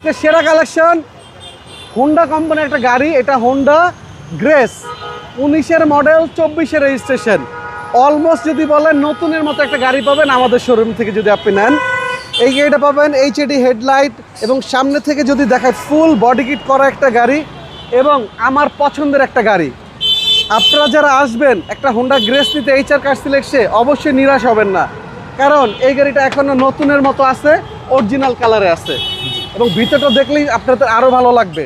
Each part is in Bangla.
সেরা কালেকশন হোন্ডা কোম্পানির একটা গাড়ি, এটা হোন্ডা গ্রেস 19-এর মডেল 24-এর রেজিস্ট্রেশন। অলমোস্ট যদি বলেন নতুনের মতো একটা গাড়ি পাবেন আমাদের শোরুম থেকে যদি আপনি নেন। এই গাড়িটা পাবেন এইচএডি হেডলাইট এবং সামনে থেকে যদি দেখায় ফুল বডি কিট করা একটা গাড়ি এবং আমার পছন্দের একটা গাড়ি। আপনারা যারা আসবেন একটা হোন্ডা গ্রেস নিতে এইচআর কার সিলেক্টে অবশ্যই নিরাশ হবেন না, কারণ এই গাড়িটা এখনো নতুনের মতো আছে, অরিজিনাল কালারে আছে এবং ভিতরটা দেখলেই আপনাদের আরো ভালো লাগবে।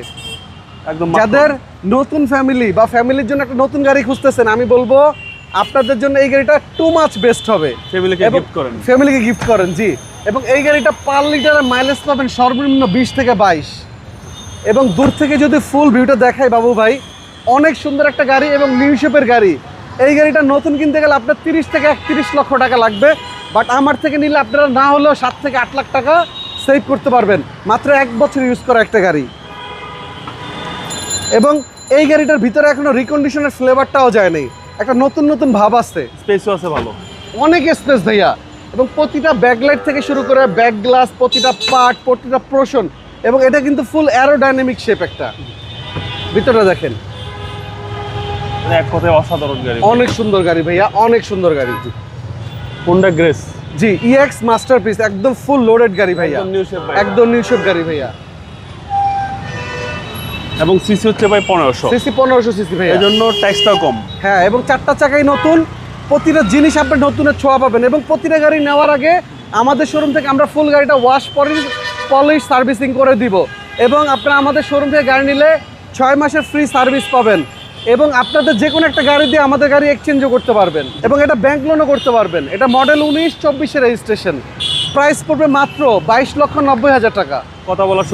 একদম যাদের নতুন ফ্যামিলি বা ফ্যামিলির জন্য একটা নতুন গাড়ি খুঁজতেছেন, আমি বলবো আপনাদের জন্য এই গাড়িটা টু মাচ বেস্ট হবে। ফ্যামিলিকে গিফট করেন জি। এবং এই গাড়িটা পার লিটারের মাইলেজ পাবেন সর্বনিম্ন 20 থেকে 22 এবং দূর থেকে যদি ফুল ভিউটা দেখাই বাবু ভাই, অনেক সুন্দর একটা গাড়ি এবং নিউ শেপের গাড়ি। এই গাড়িটা নতুন কিনতে গেলে আপনার 30 থেকে 31 লক্ষ টাকা লাগবে, বাট আমার থেকে নিলে আপনারা না হলেও 7 থেকে 8 লাখ টাকা সেভ করতে পারবেন মাত্র 1 বছর ইউজ করা একটা গাড়ি। এবং এই গাড়িটার ভিতরে এখনো রিকন্ডিশনের ফ্লেভারটাও যায় নাই, একটা নতুন নতুন ভাব আছে, স্পেসও আছে ভালো, অনেক স্পেস ভাইয়া। এবং প্রতিটা ব্যাকলাইট থেকে শুরু করে ব্যাক গ্লাস, প্রতিটা পার্ট, প্রতিটা পোর্শন, এবং এটা কিন্তু ফুল অ্যারোডাইনামিক শেপ একটা। ভিতরটা দেখেন, এক কথায় অসাধারণ গাড়ি, অনেক সুন্দর গাড়ি ভাইয়া, অনেক সুন্দর গাড়ি। হোন্ডা গ্রেস জি, ইএক্স মাস্টারপিস, একদম ফুল লোডেড গাড়ি ভাইয়া, একদম নিউ শেপ গাড়ি ভাইয়া। এবং সিসি হচ্ছে ভাই 1500 সিসি 1500 সিসি ভাইয়া, এজন্য ট্যাক্সটাও কম। হ্যাঁ, এবং 4টা চাকাই নতুন, প্রতিটা জিনিস আপনি নতুনের ছোঁয়া পাবেন। এবং প্রতিটা গাড়ি নেওয়ার আগে আমাদের শোরুম থেকে আমরা ফুল গাড়িটা ওয়াশ পলিশ সার্ভিসিং করে দিব এবং আপনারা আমাদের শোরুম থেকে গাড়ি নিলে 6 মাসের ফ্রি সার্ভিস পাবেন এবং আপনাদের যে কোনো একটা গাড়ি দিয়ে আমাদের গাড়ি এক্সচেঞ্জও করতে পারবেন এবং এটা ব্যাংক লোনও করতে পারবেন। এটা মডেল 19-24-এর রেজিস্ট্রেশন, প্রাইস পড়বে মাত্র 22,90,000 টাকা। কথা বলার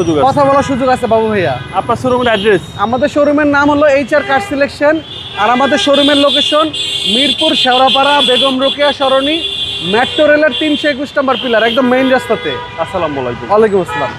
সুযোগ আছে বাবু ভাইয়া। আপনার শোরুমের অ্যাড্রেস? আমাদের শোরুমের নাম হলো এইচআর কার সিলেকশন, আর আমাদের শোরুমের লোকেশন মিরপুর শেওড়াপাড়া বেগম রোকেয়া সরণি, মেট্রো রেলের 321 নম্বর পিলার, একদম মেইন রাস্তাতে। আসসালামু আলাইকুম। ওয়ালাইকুম আসসালাম।